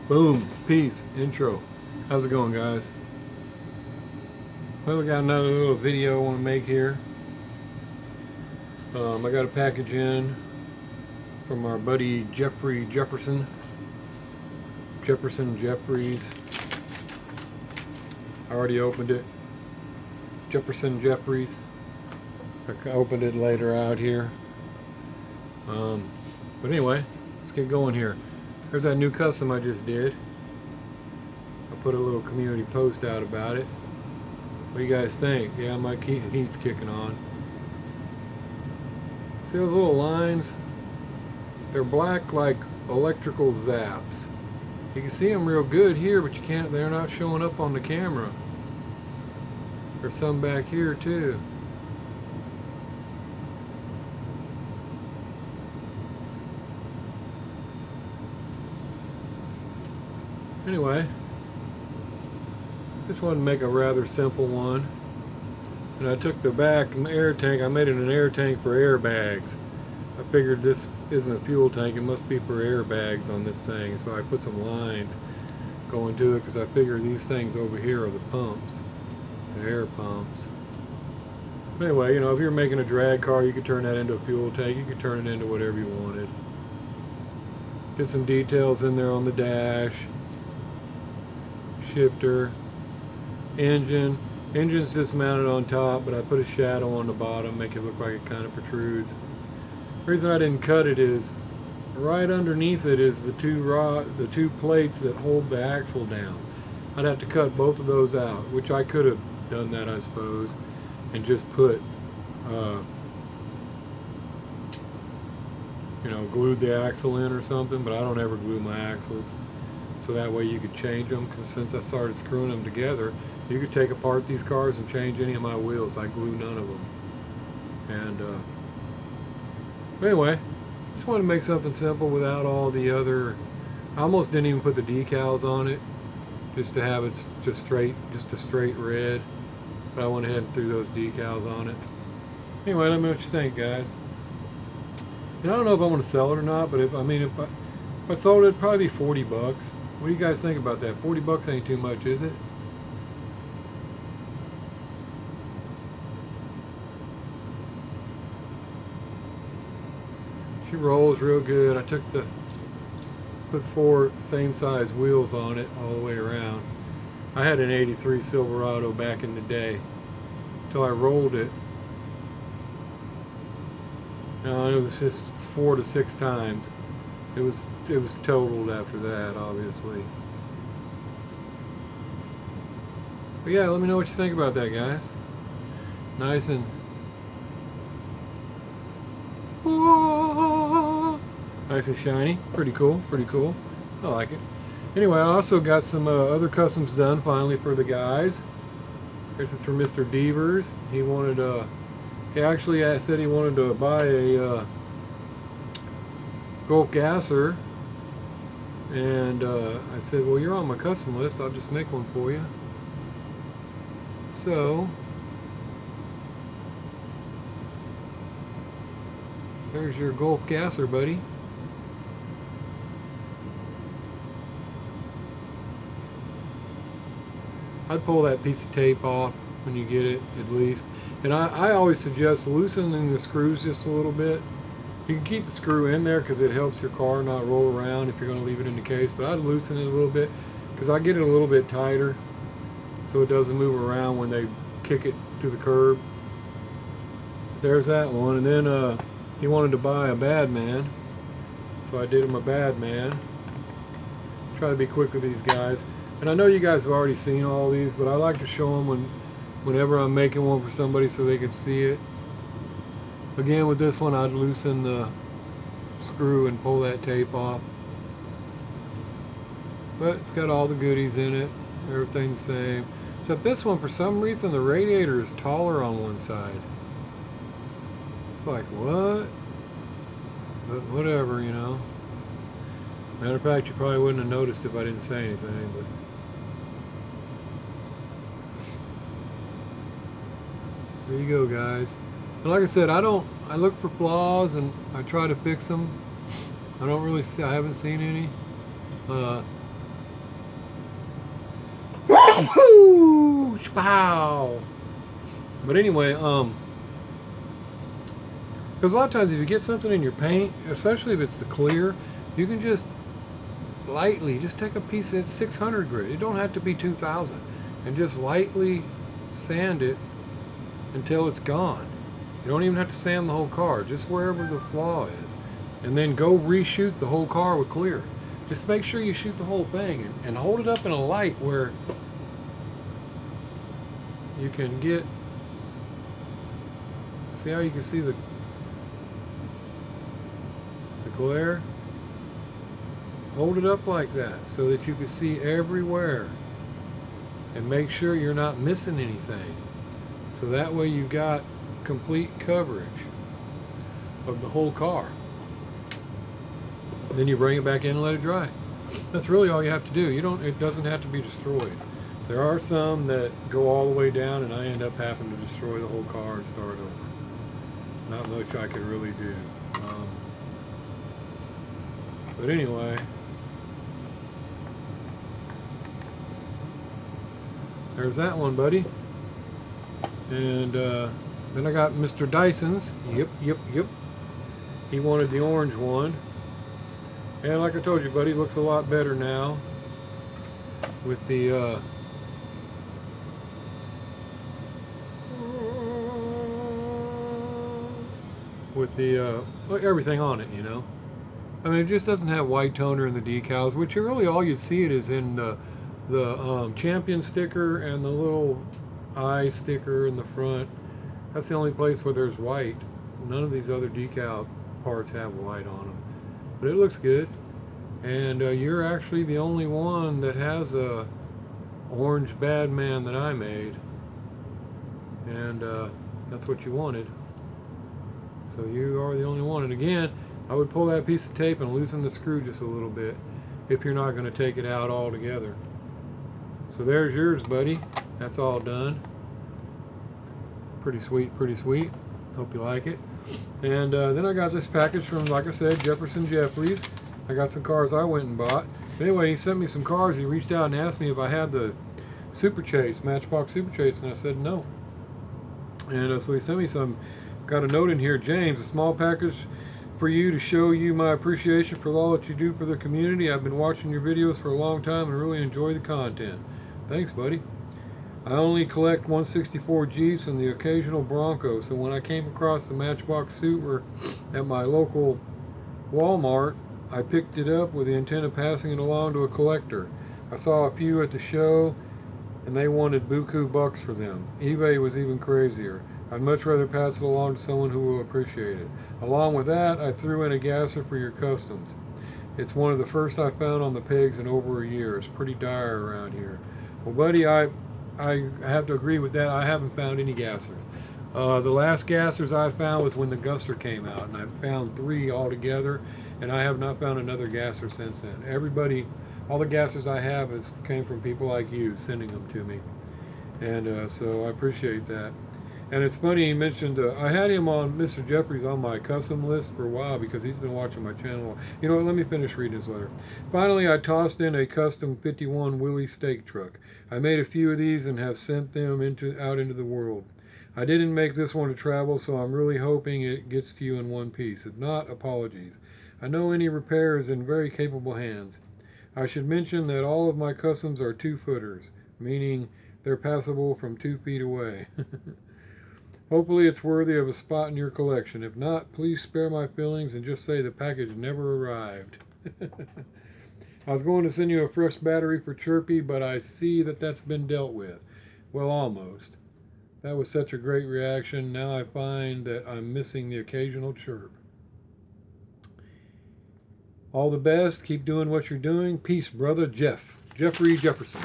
Boom, peace, intro. How's it going, guys? Well, we got another little video I want to make here. I got a package in from our buddy Jefferson Geoffries. I already opened it. Jeffries. I opened it later out here. But anyway, let's get going here. There's that new custom I just did. I put a little community post out about it. What do you guys think? Yeah, my heat's kicking on. See those little lines? They're black like electrical zaps. You can see them real good here, but you can't. They're not showing up on the camera. There's some back here too. Anyway, just wanted to make a rather simple one. And I took the back air tank, I made it an air tank for airbags. I figured this isn't a fuel tank, it must be for airbags on this thing. So I put some lines going to it because I figured these things over here are the pumps, the air pumps. But anyway, you know, if you're making a drag car, you could turn that into a fuel tank, you could turn it into whatever you wanted. Get some details in there on the dash. Shifter, engine's just mounted on top, but I put a shadow on the bottom, make it look like it kind of protrudes. The reason I didn't cut it is right underneath it is the two plates that hold the axle down. I'd have to cut both of those out, which I could have done that, I suppose, and just put glued the axle in or something, but I don't ever glue my axles. So that way you could change them, because since I started screwing them together, you could take apart these cars and change any of my wheels. I glue none of them. And anyway, just wanted to make something simple without all the other. I almost didn't even put the decals on it, just to have it just a straight red. But I went ahead and threw those decals on it. Anyway, let me know what you think, guys. And I don't know if I want to sell it or not, but if I sold it, it'd probably be 40 bucks. What do you guys think about that? 40 bucks ain't too much, is it? She rolls real good. I put 4 same size wheels on it all the way around. I had an 83 Silverado back in the day till I rolled it. It was just 4 to 6 times. It was totaled after that, obviously. But yeah, let me know what you think about that, guys. Nice and shiny. Pretty cool. I like it. Anyway, I also got some other customs done finally for the guys. This is from Mr Geoffries. He wanted he actually said he wanted to buy a Gulf gasser, and I said, well, you're on my custom list, I'll just make one for you. So there's your Gulf gasser, buddy. I'd pull that piece of tape off when you get it, at least. And I always suggest loosening the screws just a little bit. You can keep the screw in there because it helps your car not roll around if you're going to leave it in the case, but I'd loosen it a little bit because I get it a little bit tighter so it doesn't move around when they kick it to the curb. There's that one. And then he wanted to buy a Badman, so I did him a Badman. Try to be quick with these guys. And I know you guys have already seen all these, but I like to show them whenever I'm making one for somebody so they can see it. Again, with this one, I'd loosen the screw and pull that tape off. But it's got all the goodies in it. Everything's the same. Except this one, for some reason, the radiator is taller on one side. It's like, what? But whatever, you know. Matter of fact, you probably wouldn't have noticed if I didn't say anything, but there you go, guys. And like I said, I look for flaws and I try to fix them. I haven't seen any. Woo! Pow! But anyway, because a lot of times if you get something in your paint, especially if it's the clear, you can just lightly just take a piece of 600 grit. It don't have to be 2000, and just lightly sand it until it's gone. You don't even have to sand the whole car, just wherever the flaw is, and then go reshoot the whole car with clear. Just make sure you shoot the whole thing and hold it up in a light where you can get, see how you can see the glare? Hold it up like that so that you can see everywhere, and make sure you're not missing anything. So that way you've got complete coverage of the whole car. Then you bring it back in and let it dry. That's really all you have to do. It doesn't have to be destroyed. There are some that go all the way down, and I end up having to destroy the whole car and start over. Not much I could really do. But anyway, there's that one, buddy. And then I got Mr. Dyson's. Yep. He wanted the orange one. And like I told you, buddy, it looks a lot better now with the everything on it, you know. I mean, it just doesn't have white toner in the decals, which really all you see it is in the champion sticker and the little eye sticker in the front. That's the only place where there's white. None of these other decal parts have white on them. But it looks good. And you're actually the only one that has a orange Badman that I made. And that's what you wanted. So you are the only one. And again, I would pull that piece of tape and loosen the screw just a little bit if you're not going to take it out altogether. So there's yours, buddy. That's all done. Pretty sweet. Hope you like it. And then I got this package from, like I said, Mr Geoffries. I got some cars I went and bought. But anyway, he sent me some cars. He reached out and asked me if I had the Super Chase, Matchbox Super Chase, and I said no. And so he sent me some. Got a note in here, James, a small package for you to show you my appreciation for all that you do for the community. I've been watching your videos for a long time and really enjoy the content. Thanks, buddy. I only collect 164 Jeeps and the occasional Bronco, so when I came across the Matchbox Super at my local Walmart, I picked it up with the intent of passing it along to a collector. I saw a few at the show, and they wanted buku bucks for them. eBay was even crazier. I'd much rather pass it along to someone who will appreciate it. Along with that, I threw in a gasser for your customs. It's one of the first I found on the pegs in over a year. It's pretty dire around here. Well, buddy, I have to agree with that. I haven't found any gassers. The last gassers I found was when the Guster came out, and I found 3 altogether, and I have not found another gasser since then. All the gassers I have came from people like you sending them to me, and so I appreciate that. And it's funny, he mentioned, I had him on, Mr. Geoffries, on my custom list for a while because he's been watching my channel. You know what, let me finish reading his letter. Finally, I tossed in a custom 51 Willie steak truck. I made a few of these and have sent them out into the world. I didn't make this one to travel, so I'm really hoping it gets to you in one piece. If not, apologies. I know any repair is in very capable hands. I should mention that all of my customs are 2-footers, meaning they're passable from 2 feet away. Hopefully it's worthy of a spot in your collection. If not, please spare my feelings and just say the package never arrived. I was going to send you a fresh battery for Chirpy, but I see that that's been dealt with. Well, almost. That was such a great reaction. Now I find that I'm missing the occasional chirp. All the best. Keep doing what you're doing. Peace, brother. Jeffrey Jefferson.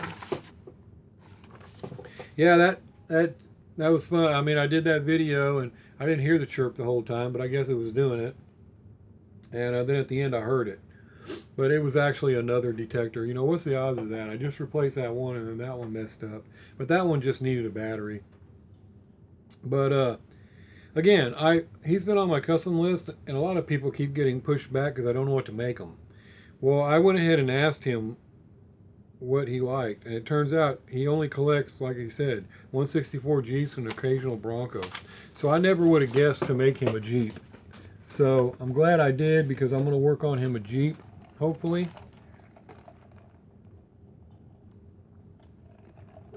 Yeah, that was fun. I mean, I did that video, and I didn't hear the chirp the whole time, but I guess it was doing it. And then at the end, I heard it. But it was actually another detector. You know, what's the odds of that? I just replaced that one, and then that one messed up. But that one just needed a battery. But, again, he's been on my custom list, and a lot of people keep getting pushed back because I don't know what to make them. Well, I went ahead and asked him what he liked. And it turns out he only collects, like he said, 164 Jeeps and an occasional Bronco. So I never would have guessed to make him a Jeep. So I'm glad I did, because I'm going to work on him a Jeep, hopefully.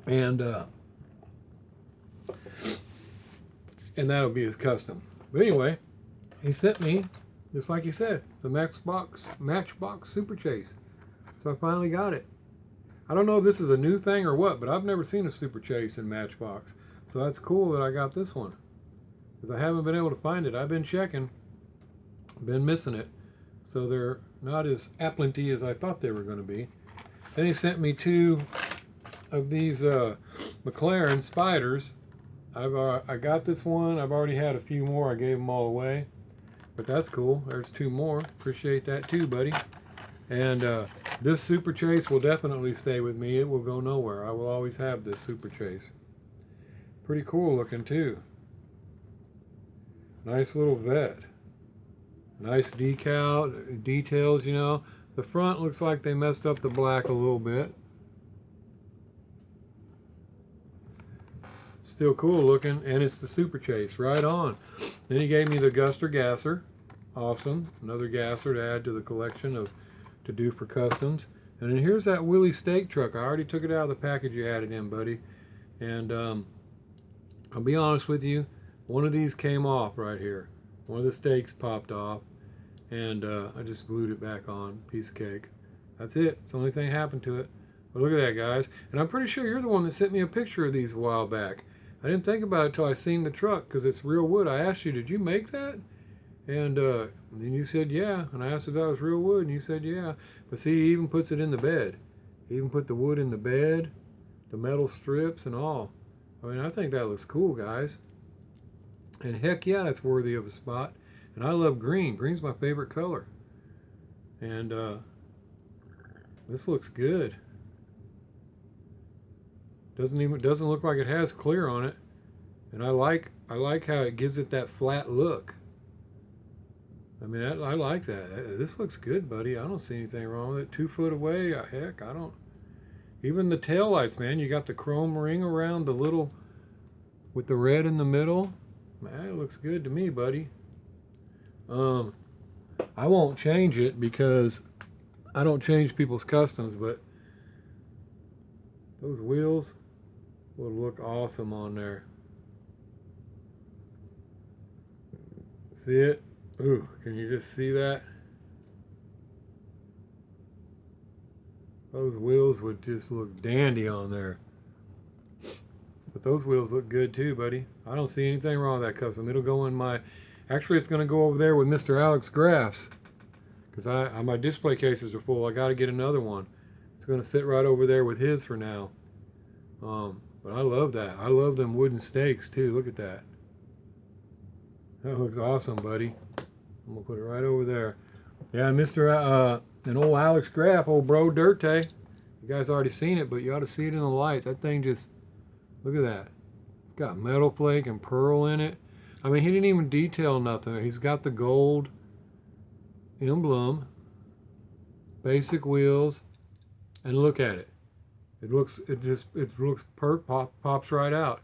And that'll be his custom. But anyway, he sent me, just like he said, the Matchbox Super Chase. So I finally got it. I don't know if this is a new thing or what, but I've never seen a Super Chase in Matchbox. So that's cool that I got this one, because I haven't been able to find it. I've been checking, been missing it. So they're not as aplenty as I thought they were going to be. Then he sent me 2 of these McLaren Spiders. I got this one. I've already had a few more. I gave them all away. But that's cool. There's 2 more. Appreciate that too, buddy. And this Super Chase will definitely stay with me. It will go nowhere. I will always have this Super Chase. Pretty cool looking too. Nice little vet. Nice details, you know. The front looks like they messed up the black a little bit. Still cool looking, and it's the Super Chase, right on. Then he gave me the Guster Gasser. Awesome. Another gasser to add to the collection to do for customs. And then here's that Willie steak truck. I already took it out of the package you added in, buddy. And I'll be honest with you, one of these came off right here. One of the steaks popped off, and I just glued it back on. Piece of cake. That's it. It's the only thing happened to it. But look at that, guys. And I'm pretty sure you're the one that sent me a picture of these a while back. I didn't think about it until I seen the truck, because it's real wood. I asked you, did you make that? And then you said yeah. And I asked if that was real wood, and you said yeah. But see, he even puts it in the bed. He even put the wood in the bed, the metal strips and all. I mean, I think that looks cool, guys. And heck yeah, it's worthy of a spot. And I love green. Green's my favorite color. And this looks good. Doesn't look like it has clear on it. And I like how it gives it that flat look. I mean, I like that. This looks good, buddy. I don't see anything wrong with it. 2 foot away, heck, I don't. Even the tail lights, man. You got the chrome ring around the little, with the red in the middle. Man, it looks good to me, buddy. I won't change it because I don't change people's customs, but those wheels would look awesome on there. See it? Ooh, can you just see that? Those wheels would just look dandy on there. But those wheels look good too, buddy. I don't see anything wrong with that custom. It'll go in my... Actually, it's going to go over there with Mr. Alex Graff's. Because my display cases are full. I got to get another one. It's going to sit right over there with his for now. But I love that. I love them wooden stakes too. Look at that. That looks awesome, buddy. I'm going to put it right over there. Yeah, Mr. And old Alex Graff, old bro Dirte. You guys already seen it, but you ought to see it in the light. That thing just... Look at that. It's got metal flake and pearl in it. I mean, he didn't even detail nothing. He's got the gold emblem, basic wheels, and look at it. It pops right out.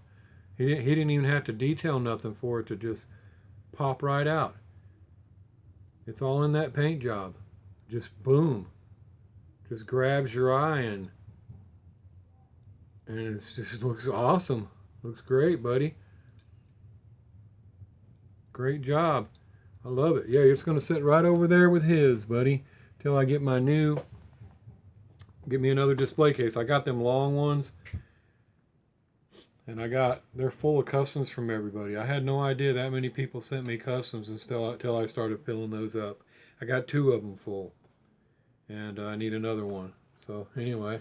He didn't even have to detail nothing for it to just pop right out. It's all in that paint job. Just boom. Just grabs your eye, and it just looks awesome. Looks great, buddy. Great job. I love it. Yeah, it's going to sit right over there with his, buddy, till I get get me another display case. I got them long ones, and they're full of customs from everybody. I had no idea that many people sent me customs until I started filling those up. I got 2 of them full, and I need another one. So anyway,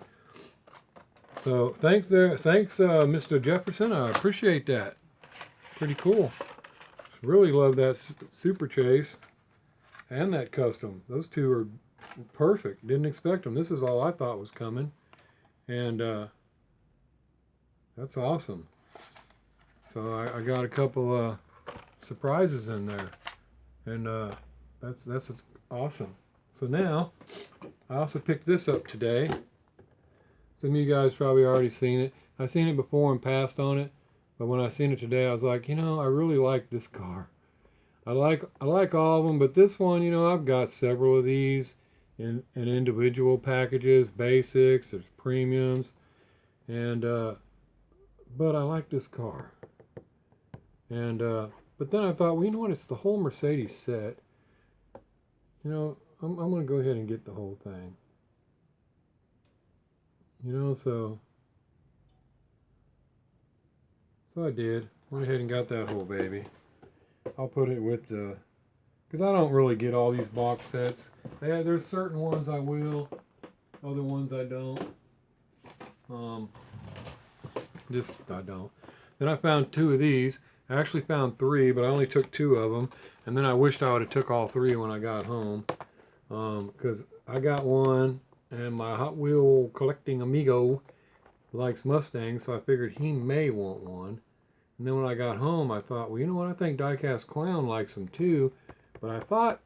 so thanks, Mr. Jefferson. I appreciate that. Pretty cool. Really love that Super Chase and that custom. Those 2 are perfect. Didn't expect them. This is all I thought was coming, and that's awesome. So I got a couple surprises in there, and that's awesome. So now I also picked this up today. Some of you guys probably already seen it. I've seen it before and passed on it, but when I seen it today, I was like, you know, I really like this car. I like all of them, but this one, you know, I've got several of these in individual packages, basics, there's premiums, and but I like this car. And but then I thought, well, you know what? It's the whole Mercedes set. You know, I'm gonna go ahead and get the whole thing. You know, so I did. Went ahead and got that whole baby. I'll put it with the, because I don't really get all these box sets. There's certain ones I will, other ones I don't. Just I don't. Then I found two of these. I actually found three, but I only took two of them. And then I wished I would have took all three when I got home, because I got one, and my Hot Wheel collecting amigo likes Mustangs, so I figured he may want one. And then when I got home, I thought, well, you know what? I think Diecast Clown likes them too. But I thought,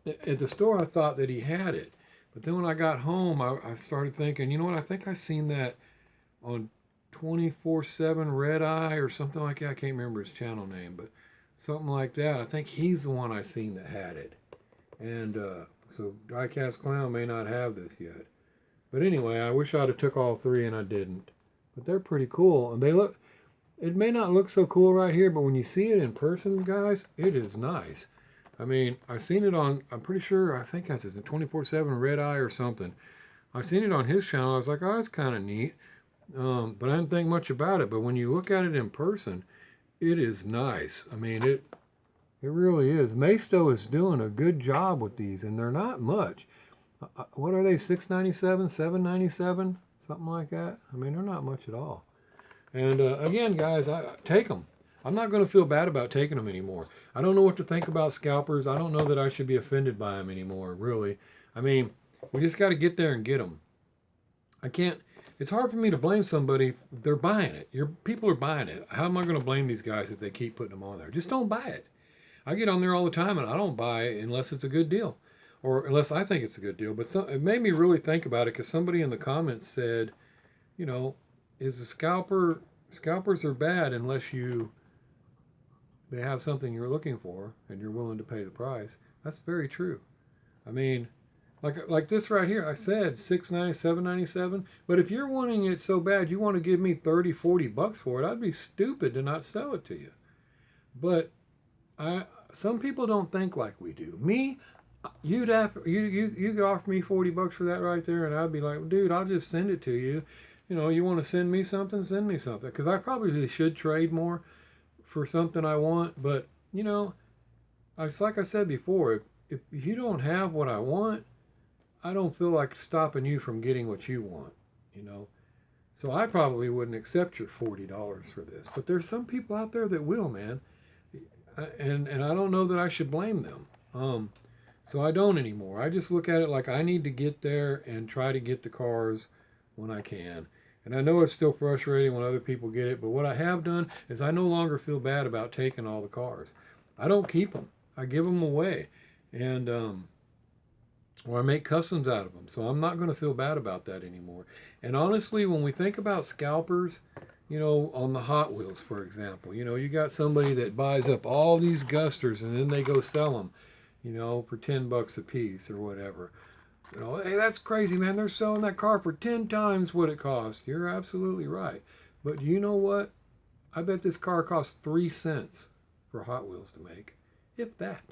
at the store, I thought that he had it. But then when I got home, I started thinking, you know what? I think I seen that on 24/7 Red Eye or something like that. I can't remember his channel name, but something like that. I think he's the one I seen that had it. And so Diecast Clown may not have this yet. But anyway, I wish I'd have took all three, and I didn't. But they're pretty cool, and they look. It may not look so cool right here, but when you see it in person, guys, it is nice. I mean, I've seen it on, I'm pretty sure, I think that's a 24/7 Red Eye or something. I've seen it on his channel. I was like, oh, that's kind of neat. But I didn't think much about it. But when you look at it in person, it is nice. I mean, it really is. Maisto is doing a good job with these, and they're not much. What are they, $6.97, $7.97, something like that? I mean, they're not much at all. And again, guys, I take them. I'm not going to feel bad about taking them anymore. I don't know what to think about scalpers. I don't know that I should be offended by them anymore, really. I mean, we just got to get there and get them. I can't. It's hard for me to blame somebody. They're buying it. People are buying it. How am I going to blame these guys if they keep putting them on there? Just don't buy it. I get on there all the time, and I don't buy it unless it's a good deal, or unless I think it's a good deal. But it made me really think about it, because somebody in the comments said, you know, is a scalpers are bad unless they have something you're looking for and you're willing to pay the price. That's very true. I mean, like this right here, I said $6.90, $7.97, but if you're wanting it so bad you want to give me $30-$40 for it, I'd be stupid to not sell it to you. But some people don't think like we do. Me, you could offer me $40 for that right there, and I'd be like, dude, I'll just send it to you. You know, you want to send me something, send me something. Because I probably should trade more for something I want. But, you know, it's like I said before, if you don't have what I want, I don't feel like stopping you from getting what you want, you know. So I probably wouldn't accept your $40 for this. But there's some people out there that will, man. And I don't know that I should blame them. So I don't anymore. I just look at it like I need to get there and try to get the cars when I can. And I know it's still frustrating when other people get it, but what I have done is I no longer feel bad about taking all the cars. I don't keep them. I give them away. And or I make customs out of them. So I'm not going to feel bad about that anymore. And honestly, when we think about scalpers, you know, on the Hot Wheels, for example, you know, you got somebody that buys up all these Gusters and then they go sell them, you know, for $10 a piece or whatever. You know, hey, that's crazy, man. They're selling that car for 10 times what it costs. You're absolutely right. But you know what? I bet this car costs 3 cents for Hot Wheels to make, if that.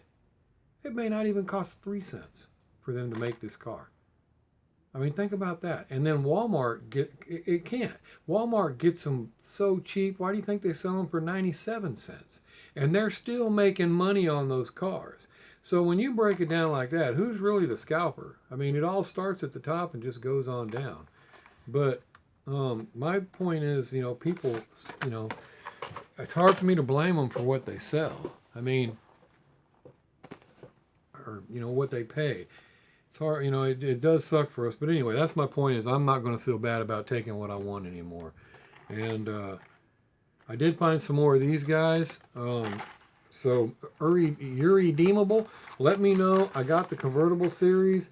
It may not even cost 3 cents for them to make this car. I mean, think about that. And then Walmart it can't. Walmart gets them so cheap. Why do you think they sell them for 97 cents? And they're still making money on those cars. So when you break it down like that, who's really the scalper? I mean, it all starts at the top and just goes on down. But my point is, you know, people, you know, it's hard for me to blame them for what they sell. I mean, or, you know, what they pay. It's hard, you know, it does suck for us. But anyway, that's my point, is I'm not going to feel bad about taking what I want anymore. And I did find some more of these guys. So you're redeemable. Let me know. I got the convertible series.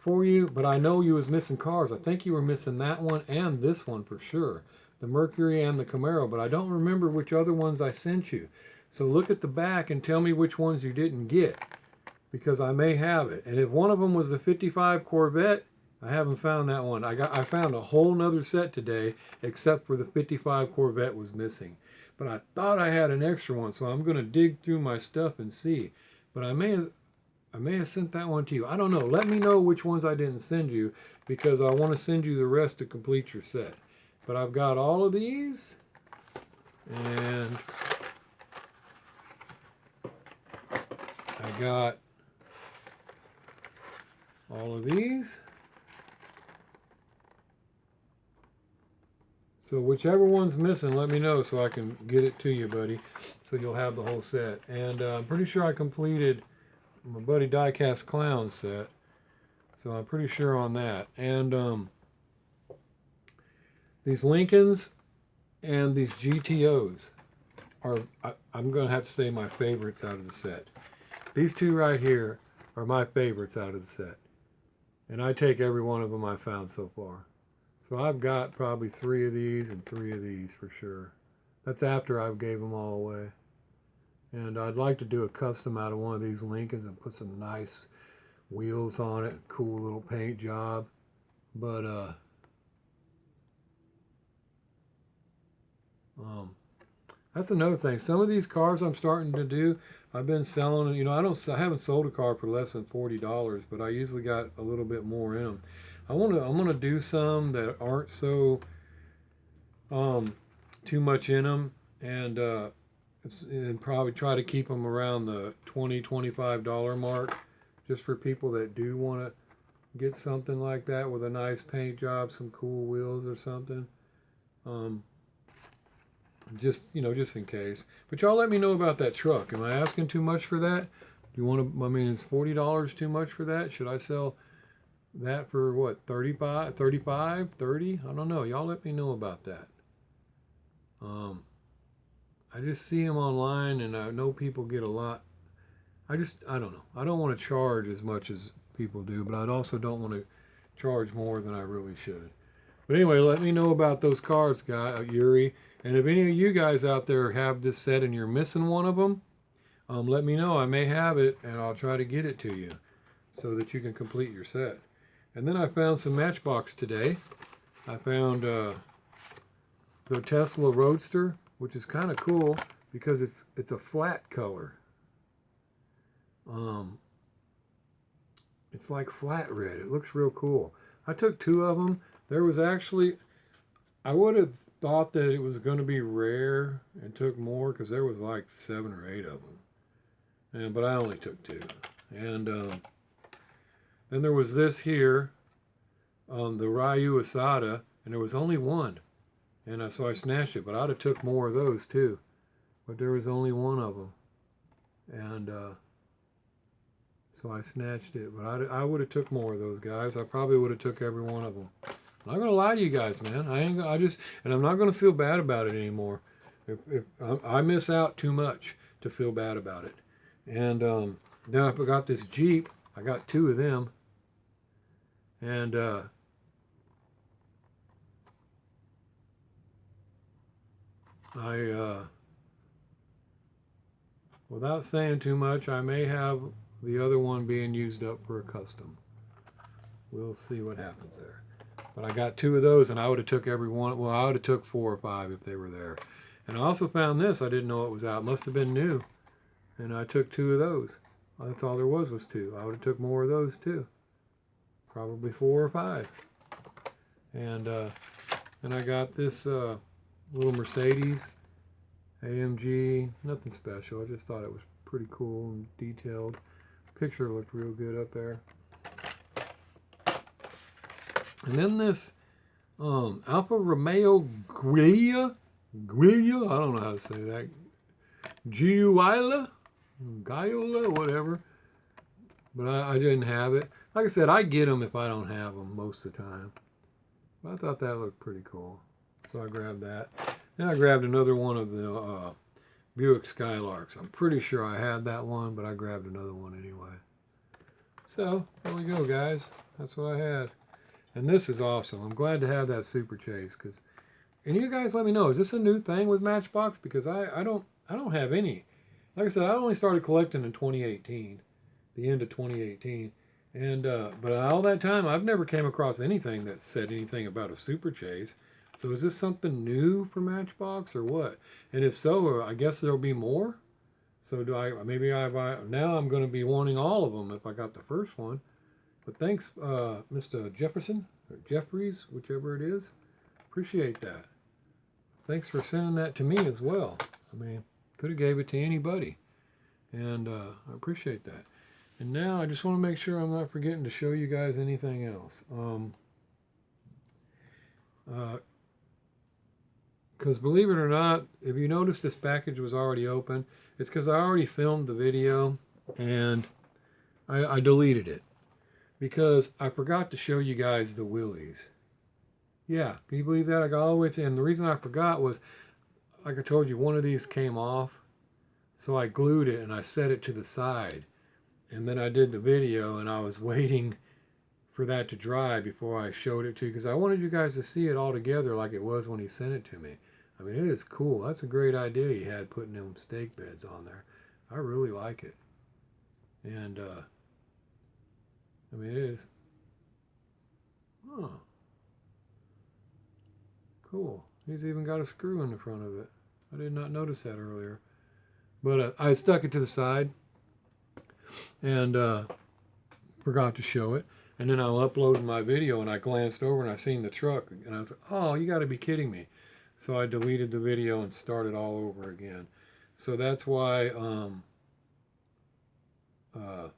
for you, but I know you was missing cars. I think you were missing that one and this one for sure. The Mercury and the Camaro, but I don't remember which other ones I sent you. So look at the back and tell me which ones you didn't get, because I may have it. And if one of them was the 55 Corvette, I haven't found that one. I found a whole nother set today, except for the 55 Corvette was missing. But I thought I had an extra one, so I'm going to dig through my stuff and see. But I may have sent that one to you. I don't know. Let me know which ones I didn't send you, because I want to send you the rest to complete your set. But I've got all of these, and I got all of these. So whichever one's missing, let me know so I can get it to you, buddy. So you'll have the whole set. And I'm pretty sure I completed my buddy Diecast Clown set. So I'm pretty sure on that. And these Lincolns and these GTOs are, I'm going to have to say, my favorites out of the set. These two right here are my favorites out of the set. And I take every one of them I found so far. So I've got probably 3 of these and 3 of these for sure. That's after I've gave them all away. And I'd like to do a custom out of one of these Lincolns and put some nice wheels on it. Cool little paint job. But that's another thing. Some of these cars I'm starting to do, I've been selling. You know, I haven't sold a car for less than $40, but I usually got a little bit more in them. I'm gonna do some that aren't so too much in them, and probably try to keep them around the $20-$25 mark, just for people that do want to get something like that with a nice paint job, some cool wheels or something. Just in case. But y'all let me know about that truck. Am I asking too much for that? Do you want to? I mean, is $40 too much for that? Should I sell that for what, 35, 30? I don't know. Y'all let me know about that. I just see them online, and I know people get a lot. I don't know. I don't want to charge as much as people do, but I also don't want to charge more than I really should. But anyway, let me know about those cars, Yuri. And if any of you guys out there have this set and you're missing one of them, let me know. I may have it, and I'll try to get it to you so that you can complete your set. And then I found some Matchbox today. I found the Tesla Roadster, which is kind of cool because it's a flat color. It's like flat red. It looks real cool. I took 2 of them. There was actually, I would have thought that it was going to be rare and took more, because there was like 7 or 8 of them. But I only took 2. And then there was this here, the Ryu Asada, and there was only 1. And so I snatched it, but I'd have took more of those too. But there was only 1 of them. And so I snatched it. But I would have took more of those guys. I probably would have took every one of them. I'm not going to lie to you guys, man. And I'm not going to feel bad about it anymore. If I miss out too much to feel bad about it. And then I got this Jeep. I got 2 of them. And without saying too much, I may have the other one being used up for a custom. We'll see what happens there. But I got 2 of those, and I would have took every one. Well, I would have took 4 or 5 if they were there. And I also found this. I didn't know it was out. It must have been new. And I took 2 of those. That's all there was 2. I would have took more of those too. Probably 4 or 5. And I got this little Mercedes AMG. Nothing special. I just thought it was pretty cool and detailed. Picture looked real good up there. And then this Alfa Romeo Giulia, I don't know how to say that. Giulia, whatever. But I didn't have it. Like I said, I get them if I don't have them most of the time. But I thought that looked pretty cool. So I grabbed that. Then I grabbed another one of the Buick Skylarks. I'm pretty sure I had that one, but I grabbed another one anyway. So there we go, guys. That's what I had. And this is awesome. I'm glad to have that Super Chase. And you guys let me know, is this a new thing with Matchbox? Because I don't have any. Like I said, I only started collecting in 2018, the end of 2018. And but all that time, I've never came across anything that said anything about a Super Chase. So is this something new for Matchbox or what? And if so, I guess there'll be more. So do I? Maybe now I'm going to be wanting all of them if I got the first one. But thanks, Mr. Jefferson or Geoffries, whichever it is. Appreciate that. Thanks for sending that to me as well. I mean, could have gave it to anybody, and I appreciate that. And now I just want to make sure I'm not forgetting to show you guys anything else. Because believe it or not, if you notice this package was already open, it's because I already filmed the video and I deleted it because I forgot to show you guys the wheelies. Yeah, can you believe that? I got all the way to, and the reason I forgot was, like I told you, one of these came off, so I glued it and I set it to the side. And then I did the video and I was waiting for that to dry before I showed it to you because I wanted you guys to see it all together like it was when he sent it to me. I mean, it is cool. That's a great idea he had, putting them stake beds on there. I really like it. And, I mean, it is. Oh. Cool. He's even got a screw in the front of it. I did not notice that earlier. But I stuck it to the side and forgot to show it. And then I uploaded my video and I glanced over and I seen the truck. And I was like, oh, you got to be kidding me. So I deleted the video and started all over again. So that's why the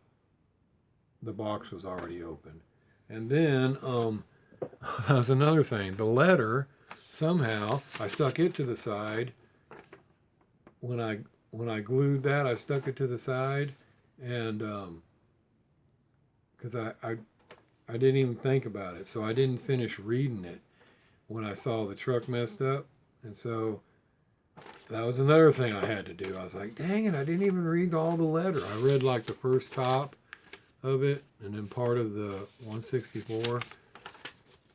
box was already open. And then that was another thing. The letter, somehow, I stuck it to the side. When I glued that, I stuck it to the side. And because I didn't even think about it. So I didn't finish reading it when I saw the truck messed up. And so that was another thing I had to do. I was like, dang it, I didn't even read all the letter. I read like the first top of it and then part of the 164.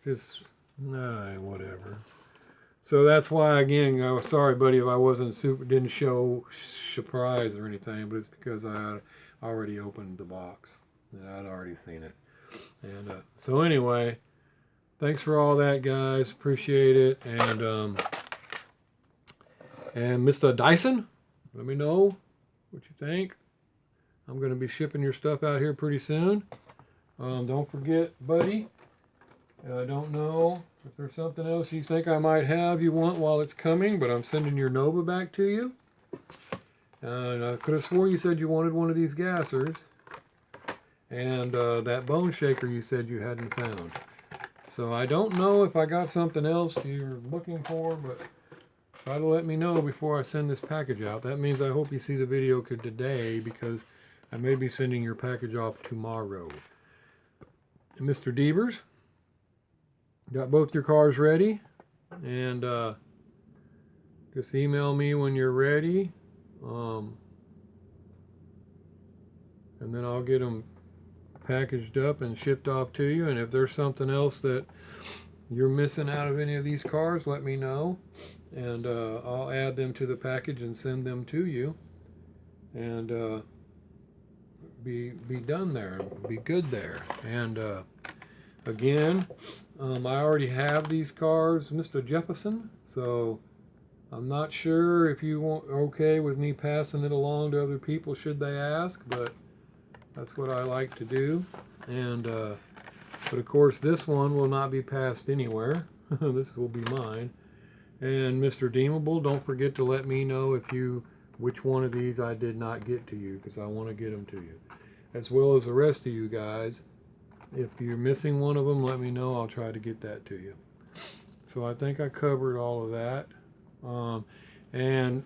Just, whatever. So that's why, again, I was sorry, buddy, if I didn't show surprise or anything, but it's because I had already opened the box and I'd already seen it. And so anyway, thanks for all that, guys. Appreciate it. And Mr. Dyson, let me know what you think. I'm going to be shipping your stuff out here pretty soon. Don't forget, buddy, I don't know if there's something else you think I might have you want while it's coming, but I'm sending your Nova back to you. And I could have swore you said you wanted one of these gassers. And that bone shaker you said you hadn't found. So I don't know if I got something else you're looking for, but try to let me know before I send this package out. That means I hope you see the video today because I may be sending your package off tomorrow. And Mr. Devers, got both your cars ready. And just email me when you're ready. And then I'll get them packaged up and shipped off to you. And if there's something else that you're missing out of any of these cars, let me know. And I'll add them to the package and send them to you. And be done there. Be good there. And again, I already have these cars, Mr. Jefferson. So I'm not sure if you want okay with me passing it along to other people should they ask, but that's what I like to do. And but of course this one will not be passed anywhere. This will be mine. And Mr. Deemable, don't forget to let me know which one of these I did not get to you, because I want to get them to you, as well as the rest of you guys. If you're missing one of them, let me know. I'll try to get that to you. So I think I covered all of that. And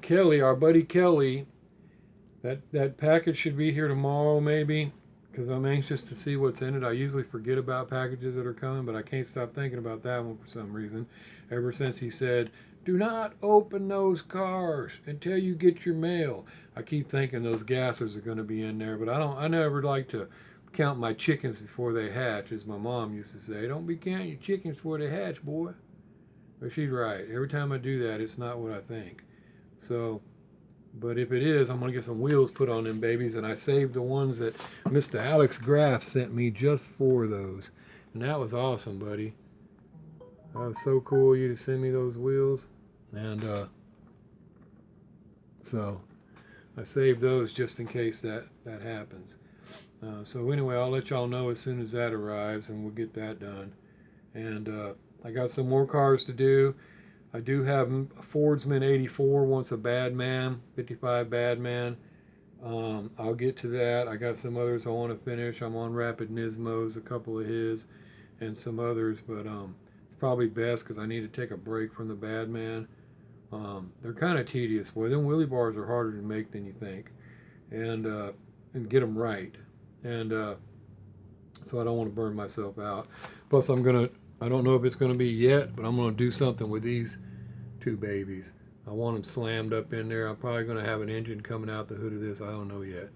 Kelly, our buddy Kelly, that package should be here tomorrow maybe, because I'm anxious to see what's in it. I usually forget about packages that are coming, but I can't stop thinking about that one for some reason. Ever since he said, do not open those cars until you get your mail. I keep thinking those gassers are going to be in there, but I never like to count my chickens before they hatch, as my mom used to say. Don't be counting your chickens before they hatch, boy. But she's right. Every time I do that, it's not what I think. So, but if it is, I'm going to get some wheels put on them babies. And I saved the ones that Mr. Alex Graff sent me just for those. And that was awesome, buddy. That was so cool of you to send me those wheels. And so I saved those just in case that happens. So anyway, I'll let y'all know as soon as that arrives, and we'll get that done. And I got some more cars to do. I do have a Fordsman 84 wants a Badman, 55 Badman. I'll get to that. I got some others I want to finish. I'm on Rapid Nismos, a couple of his, and some others, but it's probably best because I need to take a break from the Badman. They're kind of tedious. Boy, them wheelie bars are harder to make than you think, and get them right. And so I don't want to burn myself out. Plus, I don't know if it's gonna be yet, but I'm gonna do something with these two babies. I want them slammed up in there. I'm probably gonna have an engine coming out the hood of this. I don't know yet.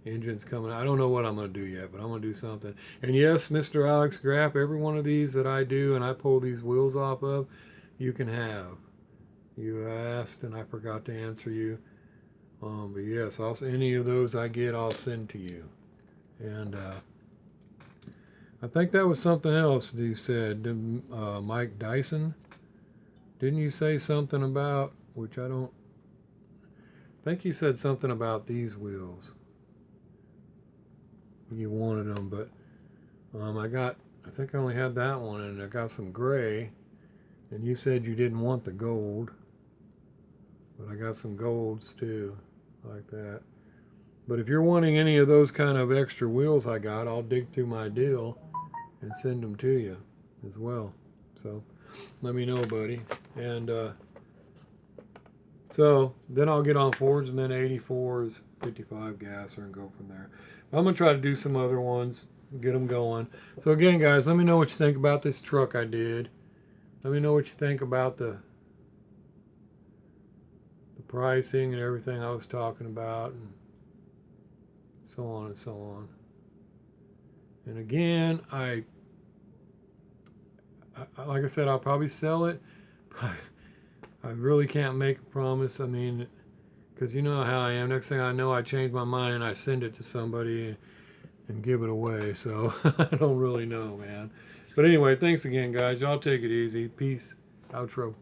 Engine's coming. I don't know what I'm gonna do yet, but I'm gonna do something. And yes, Mr. Alex Graff, every one of these that I do and I pull these wheels off of, you can have. You asked and I forgot to answer you. But yes, any of those I get, I'll send to you. And I think that was something else you said. Mike Dyson, didn't you say something about, which I think you said something about these wheels. You wanted them, but I think I only had that one, and I got some gray, and you said you didn't want the gold, but I got some golds too, like that. But if you're wanting any of those kind of extra wheels I got, I'll dig through my deal and send them to you as well. So let me know, buddy. And so then I'll get on Fords and then 84s, 55 gasser, and go from there. I'm going to try to do some other ones, get them going. So again, guys, let me know what you think about this truck I did. Let me know what you think about the pricing and everything I was talking about, and so on and so on. And again, I like I said, I'll probably sell it, but I really can't make a promise. I mean, because you know how I am. Next thing I know, I change my mind and I send it to somebody and give it away. So I don't really know, man. But anyway, thanks again, guys. Y'all take it easy. Peace. Outro.